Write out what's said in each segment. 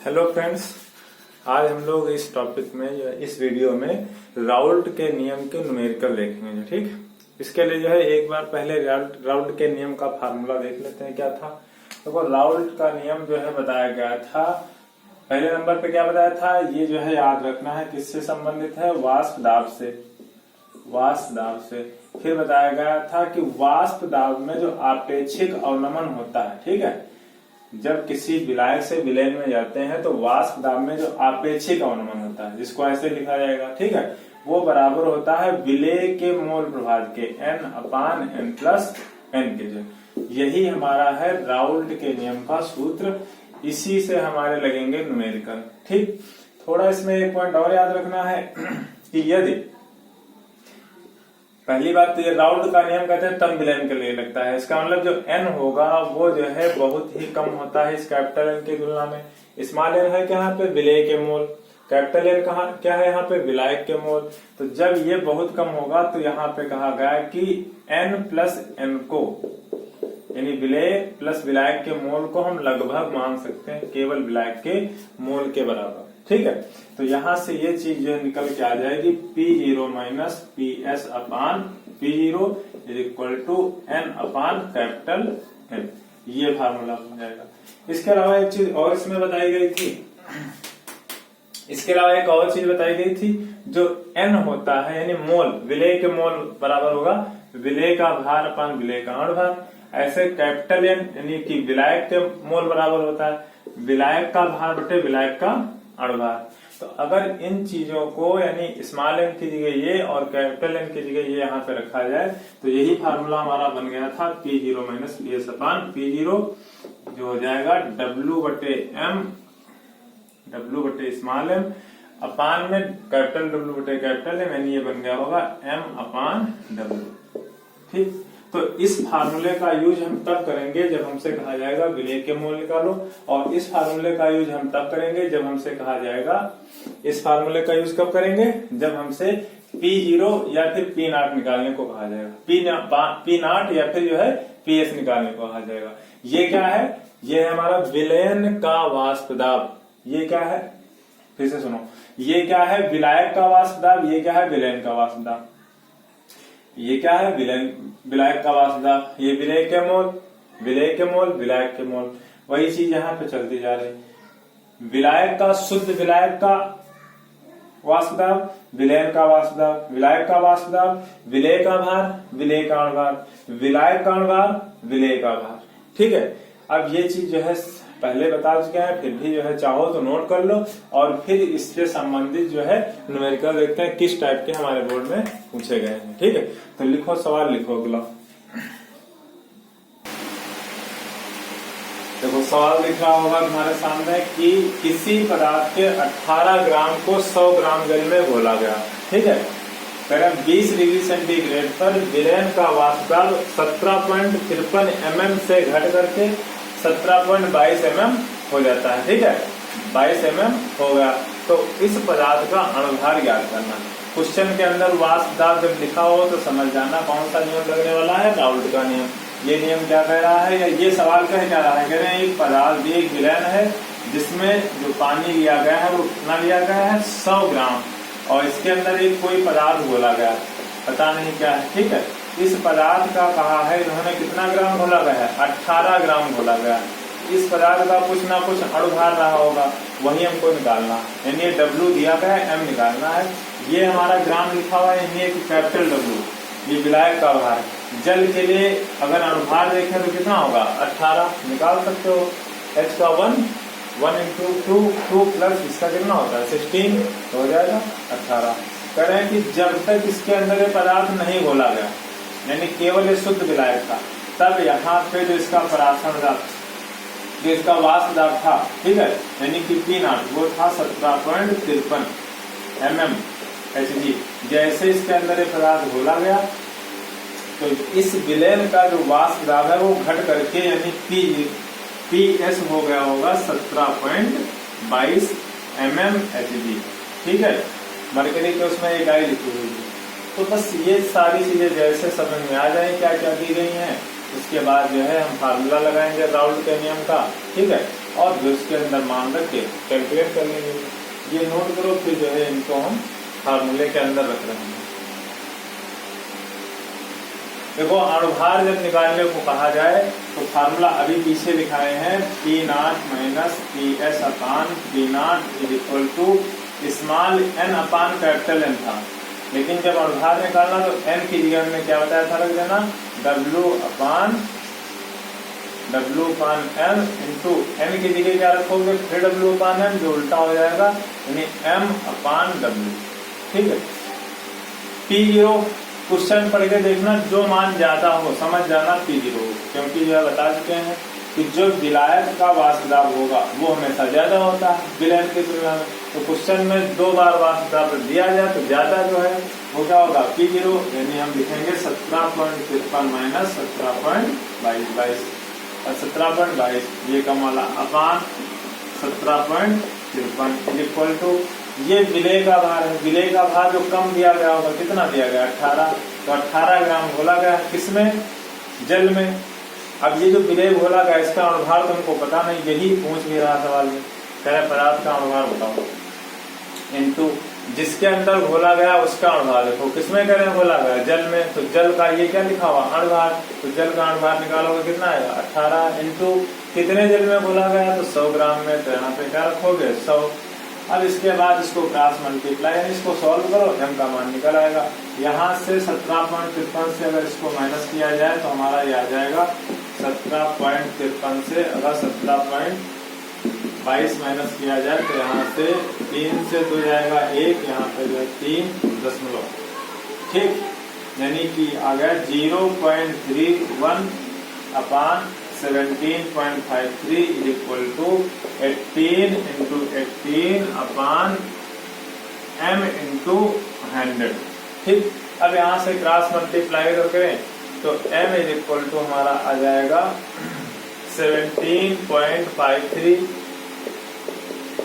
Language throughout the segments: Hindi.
हेलो फ्रेंड्स, आज हम लोग इस टॉपिक में इस वीडियो में राउल्ट के नियम के न्यूमेरिकल देखेंगे। ठीक, इसके लिए जो है एक बार पहले राउल्ट के नियम का फार्मूला देख लेते हैं। क्या था? तो राउल्ट का नियम जो है बताया गया था। पहले नंबर पे क्या बताया था? ये जो है याद रखना है किससे संबंधित है? वाष्प दाब से। वाष्प दाब से। फिर बताया गया था कि वाष्प दाब में जो आपेक्षिक अवनमन होता है, ठीक है, जब किसी विलायक से विलयन में जाते हैं तो वाष्प दाब में जो आपेक्षिक अवनमन होता है, जिसको ऐसे लिखा जाएगा, ठीक है, वो बराबर होता है विलेय के मोल प्रभाज के n/n+n के। जो यही हमारा है राउल्ट के नियम का सूत्र, इसी से हमारे लगेंगे न्यूमेरिकल। ठीक, थोड़ा इसमें एक पॉइंट और याद रखना है कि यदि पहली बात तो ये राउल्ट का नियम कहते हैं तब विलयन के लिए लगता है। इसका मतलब जो n होगा वो जो है बहुत ही कम होता है इस कैपिटल N की तुलना में। स्मॉल n है क्या यहाँ पे? विलेय के मोल। कैपिटल N कहा क्या है यहाँ पे? विलायक के मोल। तो जब ये बहुत कम होगा तो यहाँ पे कहा गया कि n+n को, यानी विलेय प्लस विलायक के मोल को हम लगभग मान सकते हैं केवल विलायक के मोल के बराबर। ठीक है, तो यहां से ये चीज जो है निकल के आ जाएगी P0 - PS/P0 = n/N। ये फार्मूला बन जाएगा। इसके अलावा एक चीज और इसमें बताई गई थी, जो n होता है यानी मोल, विलेय के मोल बराबर होगा विलेय का भार अपान विलेय का अणुभार। ऐसे कैपिटल N यानी कि विलायक के मोल बराबर होता है विलायक का भार बटे विलायक का अणुभार। तो अगर इन चीजों को यानी स्मॉल n की जगह ये और कैपिटल N की जगह ये यहाँ पे रखा जाए तो यही फार्मूला हमारा बन गया था P0 - PS/P0, जो हो जाएगा W बटे स्मॉल m अपान में कैपिटल W बटे कैपिटल M, यानी ये बन गया होगा M/W। ठीक, तो इस फार्मूले का यूज हम तब करेंगे जब हमसे कहा जाएगा विलेय के मोल निकालो, और इस फार्मूले का यूज हम तब करेंगे जब हमसे कहा जाएगा, इस फार्मूले का यूज कब करेंगे? जब हमसे P0 या फिर P0 निकालने को कहा जाएगा, P0 या फिर जो है PS निकालने को कहा जाएगा। ये क्या है? ये है हमारा विलयन का वाष्प दाब। ये क्या है? फिर से सुनो, ये क्या है? विलायक का वाष्प दाब। ये क्या है? विलयन का वाष्प दाब। ये क्या है? विलायक का वाष्प दाब। ये विलेय के मोल, विलेय के मोल, विलायक के मोल। वही चीज यहाँ पे चलती जा रही। विलायक का शुद्ध विलायक का वाष्प दाब, विलयन का वाष्प दाब, विलायक का वाष्प दाब, विलेय का भार, विलेय का अणुभार, विलायक का अणुभार, विलेय का भार। ठीक है, अब ये चीज जो है पहले बता चुके हैं, फिर भी जो है चाहो तो नोट कर लो, और फिर इससे संबंधित जो है न्यूमेरिकल देखते हैं किस टाइप के हमारे बोर्ड में पूछे गए हैं। ठीक है, तो लिखो, सवाल लिखो अगला। देखो सवाल लिख रहा होगा तुम्हारे सामने कि किसी पदार्थ के 18 ग्राम को 100 ग्राम जल में घोला गया। ठीक है, 20 डिग्री सेंटीग्रेड पर विलयन का वाष्प दाब 17.53 mm से घट करके 17.22 mm हो जाता है। ठीक है, 22 mm हो गया। तो इस पदार्थ का अणुभार ज्ञात करना। क्वेश्चन के अंदर वाष्प दाब जब लिखा हो तो समझ जाना कौन सा नियम लगने वाला है? राउल्ट का नियम। ये नियम क्या कह रहा है, या ये सवाल कह क्या रहा है? कह रहे हैं एक पदार्थ, एक विलयन है जिसमें जो पानी लिया गया है वो कितना लिया गया है? 100 ग्राम, और इसके अंदर एक कोई पदार्थ घोला गया, पता नहीं क्या है। ठीक है, इस पदार्थ का कहा है इन्होंने कितना ग्राम घोला गया है? 18 ग्राम घोला गया। इस पदार्थ का कुछ ना कुछ अणुभार रहा होगा, वही हमको निकालना, यानी ये W दिया गया है, M निकालना है। ये हमारा ग्राम लिखा हुआ है, यानी कैपिटल W, ये विलायक का भार। जल के लिए अगर अणुभार देखें तो कितना होगा? 18 निकाल सकते हो। H का 1 × 2 प्लस इसका कितना होता है? 16 हो जाएगा 18। कह रहे हैं कि जब तक इसके अंदर ये पदार्थ नहीं घोला गया, यानी केवल ये शुद्ध विलायक था, तब यहाँ पे जो इसका परासरण दाब, जो इसका वाष्प दाब था, ठीक है, यानी कि P0 वो था 17.53 mm Hg। जैसे इसके अंदर ये पदार्थ घोला गया तो इस विलयन का जो वाष्प दाब है वो घट करके यानी PS हो गया होगा 17.22 mm Hg। ठीक है, मरकरी के उसमें एक आई लिखी हुई है। तो बस ये सारी चीजें जैसे समझ में आ जाए क्या क्या दी गई हैं, उसके बाद जो है हम फार्मूला लगाएंगे राउल्ट के नियम का। ठीक है, और जो इसके अंदर मान रख के कैलकुलेट कर लेंगे। ये नोट करो, फिर जो है इनको हम फार्मूले के अंदर रख रहे हैं। देखो अणुभार जब निकालने को कहा जाए तो फार्मूला अभी पीछे दिखाए हैं, P0 minus PS upon P0 is equal to small n upon capital N था। लेकिन जब अणुभार निकालना तो n की जगह हमने क्या बताया था रख देना, W अपान n इंटू n की जगह क्या रखोगे, फिर W अपान n, जो उल्टा हो जाएगा, यानी M अपान W। ठीक है। P0 क्वेश्चन पढ़ के देखना, जो मान ज्यादा हो समझ जाना P0, क्योंकि जो बता चुके हैं कि जो विलायक का वाष्प दाब होगा वो हमेशा ज्यादा होता है विलयन की तुलना में। तो क्वेश्चन में 2 बार वाष्प दाब दिया जाए तो ज्यादा जो है वो क्या होगा, P0, यानी हम लिखेंगे 17.53 माइनस 17.22 और 17.22 ये कम वाला अपान 17.53 इक्वल टू ये विलेय का भार है। विलेय का भार जो कम दिया गया होगा, कितना दिया गया, 18, तो 18 ग्राम घोला गया किसमें, जल में। अब ये जो विलेय घोला गया इसका अणुभार तुमको पता नहीं, यही पूछ भी रहा सवाल में, कह रहे पदार्थ का अणुभार बताओ, इनटू जिसके अंदर घोला गया उसका अणुभार। देखो किसमें कह रहे घोला गया, जल में, तो जल का ये क्या लिखा हुआ, अणुभार, तो जल का अणुभार निकालोगे कितना आएगा, 18 इंटू कितने जल में घोला गया, तो 100 ग्राम में, तो यहाँ पे क्या रखोगे 100। अब इसके बाद इसको क्रॉस मल्टीप्लाई, यानी इसको सॉल्व करो, m का मान निकल आएगा। यहाँ से 17.53 से अगर इसको माइनस किया जाए तो हमारा ये आ जाएगा 17.53 से अगर 17.22 माइनस किया जाए तो यहाँ से 3 से 2 जाएगा 1, यहाँ पे जो है 3., ठीक, यानी कि आ गया 0.31 upon 17.53 is equal to 18 into 18 upon m into 100। ठीक, अब यहाँ से क्रॉस मल्टीप्लाई करें तो m इज इक्वल टू हमारा आ जाएगा 17.53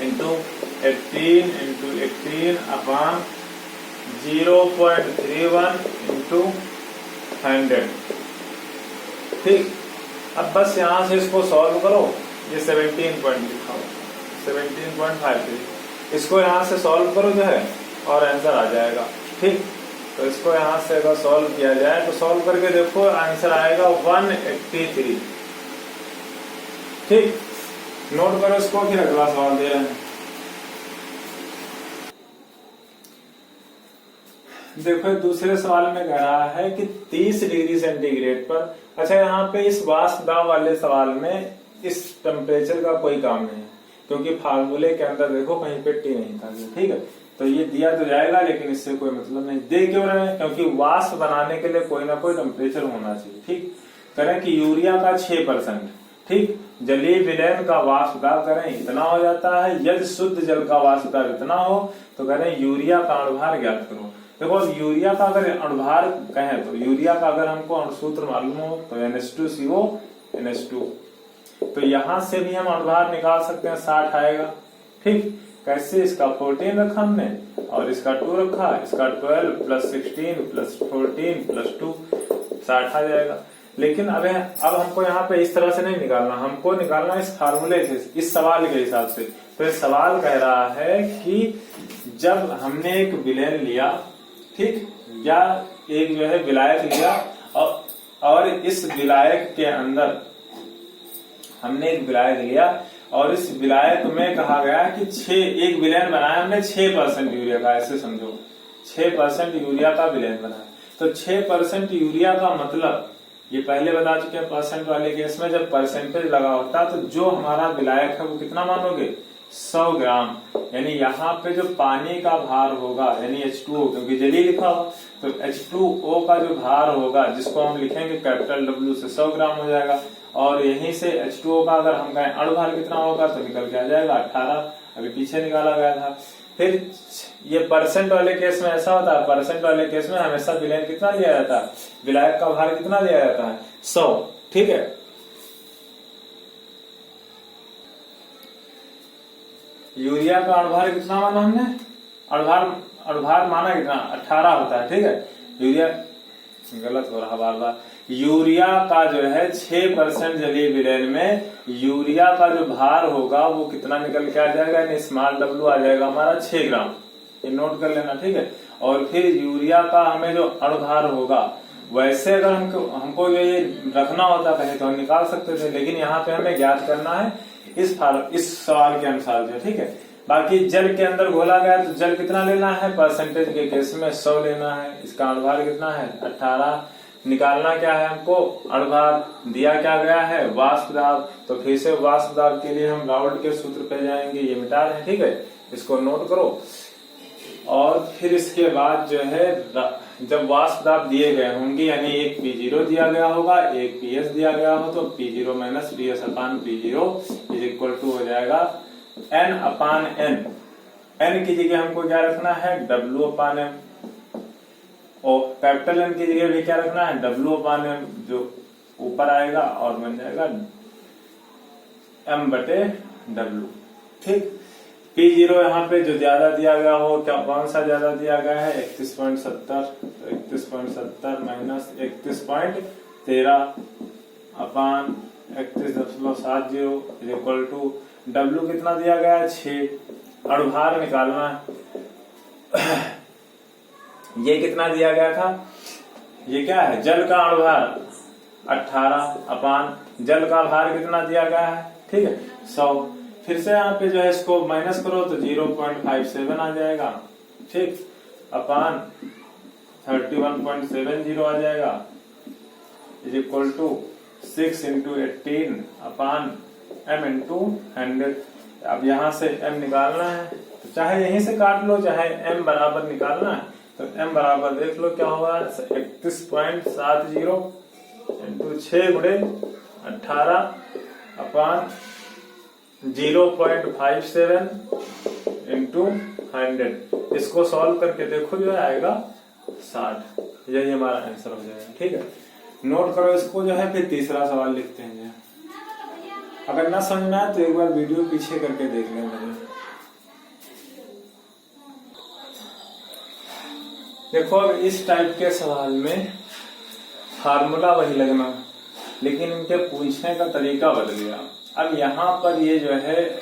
इंटू 18 अपान 0.31 इंटू 100। ठीक, अब बस यहाँ से इसको सॉल्व करो, ये 17 पॉइंट लिखा हो 17.53, इसको यहाँ से सॉल्व करो जो है और आंसर आ जाएगा। ठीक, तो इसको यहाँ से अगर सॉल्व किया जाए तो सॉल्व करके देखो आंसर आएगा 183। ठीक, नोट करो इसको, फिर अगला सवाल दे रहे हैं। देखो दूसरे सवाल में कह रहा है कि 30 डिग्री सेंटीग्रेड पर, अच्छा यहाँ पे इस वाष्प दाब वाले सवाल में इस टेम्परेचर का कोई काम नहीं है, क्योंकि फार्मूले के अंदर देखो कहीं पे टी नहीं था। ठीक है, तो ये दिया तो जाएगा लेकिन इससे कोई मतलब नहीं। दे क्यों रहे हैं, क्योंकि वाष्प बनाने के लिए कोई ना कोई टेम्परेचर होना चाहिए। ठीक, करें कि यूरिया का 6%, ठीक, जलीय विलयन का वाष्प दाब करें इतना हो जाता है, यदि शुद्ध जल का वाष्प दाब इतना हो तो करें यूरिया का अणुभार ज्ञात करो। देखो यूरिया का अगर अणुभार कहें तो यूरिया का अगर हमको अणुसूत्र मालूम हो तो NH2CO NH2, तो यहां से भी हम अणुभार निकाल सकते हैं, 60 आएगा। ठीक, कैसे, इसका 14 रखा हमने और इसका 2 रखा, इसका 12 प्लस 16 प्लस 14 प्लस 2, 60 आ जाएगा। लेकिन अब हमको यहाँ पे इस तरह से नहीं निकालना, हमको निकालना इस फार्मूले से, इस सवाल के हिसाब से। तो इस सवाल कह रहा है कि जब हमने एक विलयन लिया, ठीक, या एक जो है विलायक लिया और इस विलायक के अंदर हमने एक विलायक लिया और इस विलायक में कहा गया कि एक विलयन बनाया हमने 6% यूरिया का, ऐसे समझो 6% यूरिया का विलयन बनाया। तो 6% यूरिया का मतलब ये पहले बता चुके हैं, परसेंट वाले केस में जब परसेंटेज लगा होता है तो जो हमारा विलायक है वो कितना मानोगे, 100 ग्राम। यानी यहाँ पे जो पानी का भार होगा यानी H2O, क्योंकि जलीय लिखा हो तो H2O का जो भार होगा जिसको हम लिखेंगे कैपिटल W से 100 ग्राम हो जाएगा। और यहीं से H2O का अगर हम कहें अणुभार कितना होगा तो निकल के आ जाएगा 18, अभी पीछे निकाला गया था। फिर ये परसेंट वाले केस में ऐसा होता है, परसेंट वाले केस में हमेशा विलयन कितना लिया जाता है, विलायक का भार कितना लिया जाता है, 100। ठीक है, यूरिया का अणुभार कितना माना हमने, अणुभार माना कितना, 18 होता है। ठीक है, यूरिया गलत हो रहा बार बार, यूरिया का जो है 6% जलीय विलयन में यूरिया का जो भार होगा वो कितना निकल के आ जाएगा, यानी स्मॉल w आ जाएगा हमारा 6 ग्राम। ये नोट कर लेना, ठीक है। और फिर यूरिया का हमें जो अणुभार होगा, वैसे अगर हमको ये रखना होता कहीं तो हम निकाल सकते थे, लेकिन यहाँ पे हमें ज्ञात करना है इस सवाल के अनुसार जो, ठीक है। बाकी जल के अंदर घोला गया तो जल कितना लेना है, परसेंटेज के केस में 100 लेना है। इसका अणुभार कितना है 18। निकालना क्या है हमको, अणुभार दिया क्या गया है वाष्प दाब। तो फिर से वाष्प दाब के लिए हम राउल्ट के सूत्र पे जाएंगे, ये मिटा रहे हैं, ठीक है। इसको नोट करो। और फिर इसके बाद जो है जब वाष्प दाब दिए गए होंगे, यानी एक P0 दिया गया होगा, एक PS दिया गया हो, तो P0 minus PS upon P0 is equal to हो जाएगा N अपान N। N की जगह हमको क्या रखना है W अपान M, और कैपिटल N की जगह भी क्या रखना है W अपान M, जो ऊपर आएगा और बन जाएगा M बटे W, ठीक। P0 यहाँ पे जो ज्यादा दिया गया हो, क्या कौन सा ज्यादा दिया गया है 31.70, 31.70 minus 31.13 upon 31.70 equal to W कितना दिया गया है 6। अणुभार निकालना है ये कितना दिया गया था, ये क्या है जल का अणुभार 18 अपान जल का भार कितना दिया गया है, ठीक है 100। फिर से यहाँ पे जो है इसको माइनस करो तो 0.57 आ जाएगा, ठीक, अपान 31.70 आ जाएगा is equal to 6 into 18 upon m into 100। अब यहाँ से m निकालना है तो चाहे यहीं से काट लो, चाहे m बराबर निकालना है तो m बराबर देख लो क्या होगा 31.70 इंटू 6 गुणे 18 अपान 0.57 इंटू 100। इसको सॉल्व करके देखो जो आएगा 60। यही हमारा आंसर हो जाएगा, ठीक है। नोट करो इसको जो है। फिर तीसरा सवाल लिखते हैं। अगर ना समझ में आए तो एक बार वीडियो पीछे करके देख लें मुझे। देखो अब इस टाइप के सवाल में फार्मूला वही लगना, लेकिन इनके पूछने का तरीका बदल गया। अब यहाँ पर ये जो है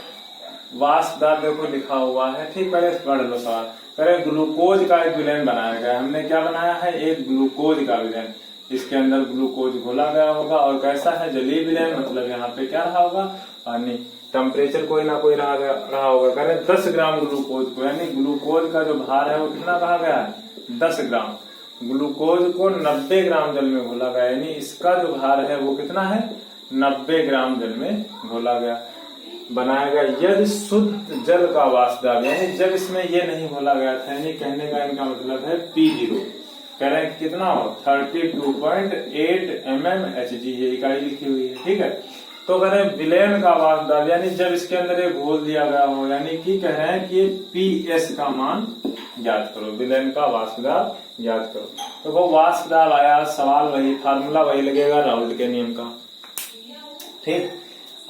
वाष्प दाब देखो लिखा हुआ है, ठीक। पहले पढ़ लो सवाल। पहले ग्लूकोज का एक विलयन बनाया गया। हमने क्या बनाया है, एक ग्लूकोज का विलयन। इसके अंदर ग्लूकोज घोला गया होगा और कैसा है जलीय विलयन, मतलब यहाँ पे क्या रहा होगा पानी। टेम्परेचर कोई ना कोई रहा होगा। करें 10 ग्राम ग्लूकोज को, यानी ग्लूकोज का जो भार है वो कितना कहा गया है 10 ग्राम। ग्लूकोज को 90 ग्राम जल में घोला गया, यानी इसका जो भार है वो कितना है 90 ग्राम जल में घोला गया, बनाया गया। यदि शुद्ध जल का वाष्प दाब, यानी जब इसमें ये नहीं घोला गया था, यानी कहने का इनका मतलब है P0 कह रहे हैं कितना हो 32.8 mmHg, ये इकाई लिखी हुई है, ठीक है। तो कह रहे हैं विलयन का वाष्प दाब, यानी जब इसके अंदर एक घोल दिया गया हो, यानी कि कह रहे हैं कि PS का मान ज्ञात करो, विलयन का वाष्प दाब ज्ञात करो। तो वो वाष्प दाब आया, सवाल वही, फार्मूला वही लगेगा राउल्ट के नियम का, ठीक।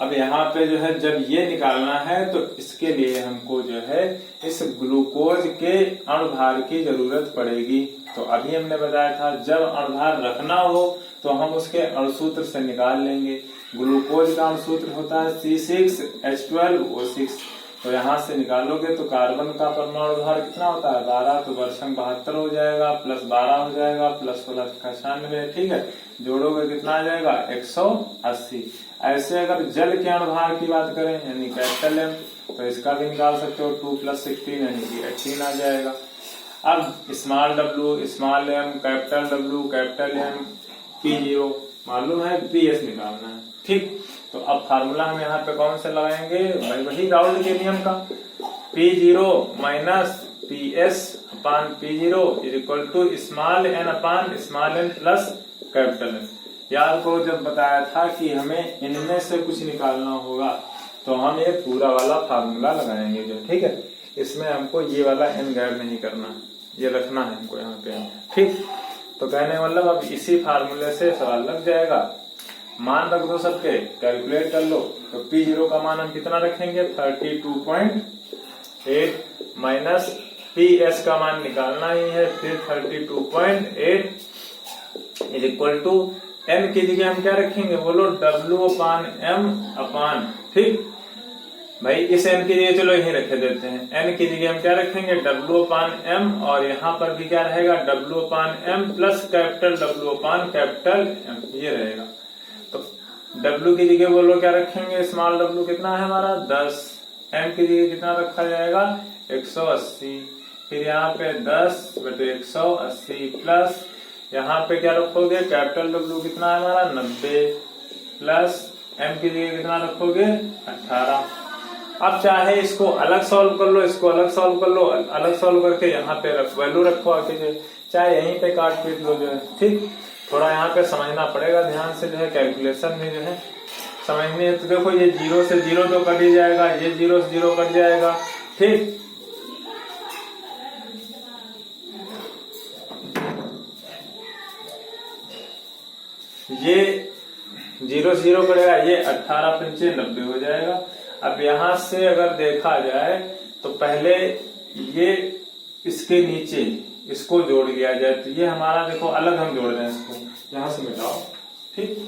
अब यहाँ पे जो है जब ये निकालना है तो इसके लिए हमको जो है इस ग्लूकोज के अणुभार की जरूरत पड़ेगी। तो अभी हमने बताया था जब अणुभार रखना हो तो हम उसके अणुसूत्र से निकाल लेंगे। ग्लूकोज का अणुसूत्र होता है C6H12O6। तो यहाँ से निकालोगे तो कार्बन का परमाणु भार कितना होता है 12, तो वर्षंग 72 हो जाएगा, प्लस 12 हो जाएगा, प्लस 16 96, ठीक है। जोड़ोगे कितना आ जाएगा 180। ऐसे अगर जल के अणुभार की बात करें यानी कैपिटल M, तो इसका भी निकाल सकते हो 2 + 16 यानी कि 18 आ जाएगा। अब small w, small m, capital W, capital M, P0 मालूम है, PS निकालना है, ठीक। तो अब फार्मूला हम यहाँ पे कौन से लगाएंगे, वही राउल्ट के नियम का। P0 minus PS upon P0 is equal to small n upon small n plus capital N। यार को जब बताया था कि हमें इनमें से कुछ निकालना होगा तो हम ये पूरा वाला फार्मूला लगाएंगे जो, ठीक है। इसमें हमको ये वाला n गैर नहीं करना, ये रखना है हमको यहाँ पे, ठीक। तो कहने मतलब अब इसी फार्मूले से सवाल लग जाएगा। मान रख दो सबके, कैलकुलेट कर लो। तो P0 का मान हम कितना रखेंगे 32.8 माइनस PS का मान निकालना ही है, फिर 32.8 इज इक्वल टू एन की जगह हम क्या रखेंगे बोलो, W/M अपान, ठीक भाई इस एन की जगह चलो यही रखे देते हैं, एन की जगह हम क्या रखेंगे W/M, और यहाँ पर भी क्या रहेगा W/M प्लस कैपिटल W/M, ये रहेगा। तो W की जगह बोलो क्या रखेंगे, स्मॉल w कितना है हमारा 10, m की जगह कितना रखा जाएगा 180, फिर यहाँ पे 10/180 प्लस यहाँ पे क्या रखोगे कैपिटल W कितना है हमारा 90 प्लस m की जगह कितना रखोगे 18। अब चाहे इसको अलग सॉल्व कर लो, इसको अलग सॉल्व कर लो, अलग सॉल्व करके यहाँ पे वैल्यू रखो आके, चाहे यहीं पे काट पीट लो जो है, ठीक। थोड़ा यहाँ पे समझना पड़ेगा ध्यान से जो है, कैलकुलेशन में जो है समझने। तो देखो ये 0 से 0 तो कट ही जाएगा, ये 0 से 0 कट जाएगा, ठीक। ये 0 से 0 कटेगा, ये 18×5 90 हो जाएगा। अब यहां से अगर देखा जाए तो पहले ये इसके नीचे इसको जोड़ लिया जाए, तो ये हमारा देखो अलग हम जोड़ रहे हैं, इसको यहां से मिटाओ, ठीक।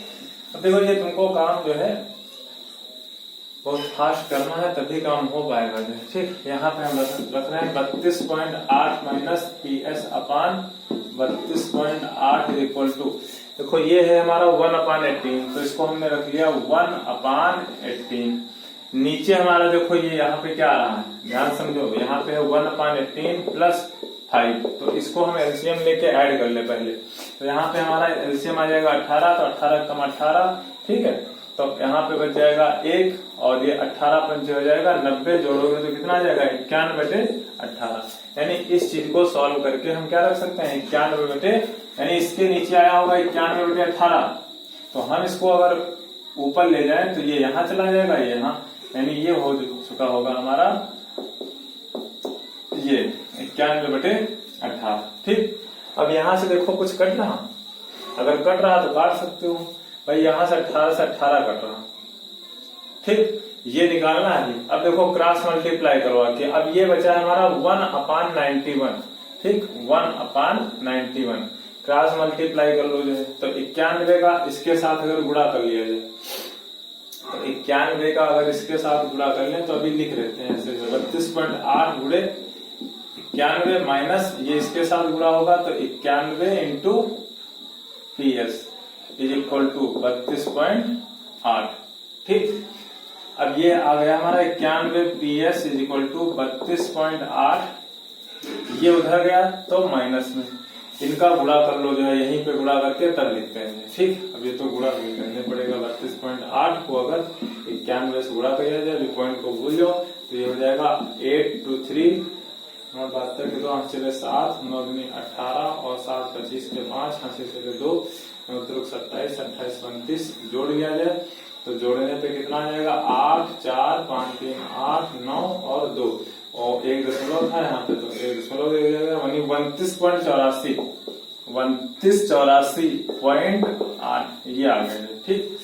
अब देखो ये तुमको काम जो है बहुत फास्ट करना है तभी काम हो पाएगा जो, ठीक। यहाँ पे हम रख रहे हैं 32.8 minus PS upon 32.8 equal to, देखो ये है हमारा 1/18, तो इसको हमने रख लिया 1/18। नीचे हमारा देखो ये यहाँ पे क्या आ रहा है, ध्यान समझो, यहाँ पे है 1/18 प्लस 5, तो इसको हम एलसीएम लेके ऐड कर ले पहले। तो यहाँ पे हमारा एलसीएम आ जाएगा 18, तो 18 कम 18, ठीक है। तो यहाँ पे बच जाएगा 1, और ये 18×5 हो जाएगा 90, जोड़ोगे तो कितना आ जाएगा 91/18। यानी इस चीज को सॉल्व करके हम क्या रख सकते हैं 91 यानी इसके नीचे आया होगा 91/18, तो हम इसको अगर ऊपर ले जाएं तो ये यहाँ चला जाएगा, ये यहाँ, यानी ये हो चुका होगा हमारा ये 91/18, ठीक। अब यहाँ से देखो कुछ कट रहा, अगर कट रहा तो काट सकते हो भाई, यहाँ से 18 से 18 कट रहा, ठीक, ये निकालना है। अब देखो क्रॉस मल्टीप्लाई करवा के, अब ये बचा है हमारा 1/91, ठीक, 1/91 क्रॉस मल्टीप्लाई कर लो जो है, तो 91 का इसके साथ अगर गुणा कर लिया जाए, तो 91 का अगर इसके साथ गुणा कर लें तो अभी लिख लेते हैं ऐसे 32.8 गुणे 91 माइनस ये इसके साथ गुणा होगा, तो 91 into PS is equal to 32.8, ठीक। अब ये आ गया हमारा 91 PS इज इक्वल टू 32.8, ये उधर गया तो माइनस में, इनका गुणा कर लो जो है, यहीं पे गुणा करके तब लिखते हैं, ठीक। अब ये तो गुणा करने पड़ेगा 32.8 को अगर 91 से गुणा किया जाए, अभी पॉइंट को भूल जाओ, तो ये हो जाएगा 8 2 3 9 72 के 2 8 चले 7 9 दूनी 18 और 7 25 के 5 8 चले 2 9 3 27 28 29, जोड़ लिया जाए तो जोड़ने पे कितना आ जाएगा 8 4 5 3 8 9 और 2 और 1 दशमलव था यहाँ पे, तो 1 दशमलव दे जाएगा, यानी 32.84 ये आ गया, ठीक।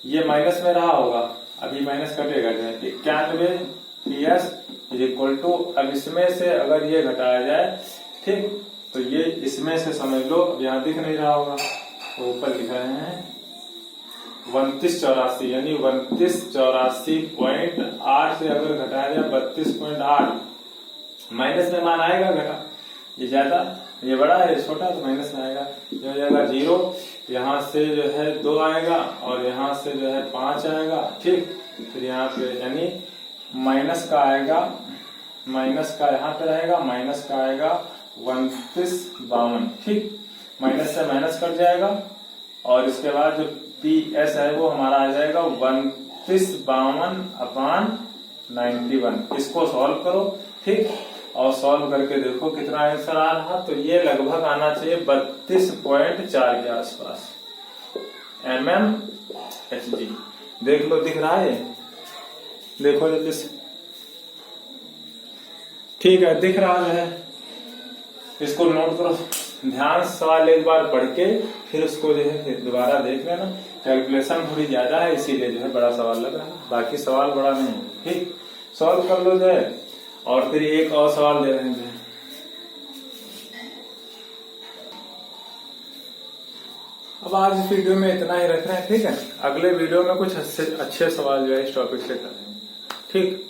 ये माइनस में रहा होगा, अभी माइनस कटेगा जो है 91 PS इज इक्वल टू, अब इसमें से अगर ये घटाया जाए, ठीक, तो ये इसमें से समझ लो, अब यहाँ दिख नहीं रहा होगा तो ऊपर लिख रहे हैं 3284, यानी 3284.8 से अगर घटाया जाए 32.8, माइनस में मान आएगा घटा, ये ज्यादा ये बड़ा है ये छोटा, तो माइनस में आएगा, ये हो जाएगा 0, यहाँ से जो है 2 आएगा और यहाँ से जो है 5 आएगा, ठीक। फिर यहाँ पे यानी माइनस का आएगा, माइनस का यहाँ पे रहेगा, माइनस का आएगा 2952, ठीक। माइनस से माइनस कट जाएगा और इसके बाद जो PS है वो हमारा आ जाएगा 2952/91। इसको सॉल्व करो, ठीक, और सॉल्व करके देखो कितना आंसर आ रहा, तो ये लगभग आना चाहिए 32.4 के आसपास mmHg। देख लो दिख रहा है, देखो जल्दी से, ठीक है दिख रहा है, इसको नोट करो ध्यान, सवाल एक बार पढ़ के फिर उसको जो है दोबारा देख लेना, कैलकुलेशन थोड़ी ज्यादा है इसीलिए जो है बड़ा सवाल लग रहा है, बाकी सवाल बड़ा नहीं है, ठीक। सॉल्व कर लो जो है, और फिर एक और सवाल दे रहे हैं। अब आज इस वीडियो में इतना ही रख रहे हैं, ठीक है। अगले वीडियो में कुछ अच्छे सवाल जो है इस टॉपिक से करेंगे, ठीक।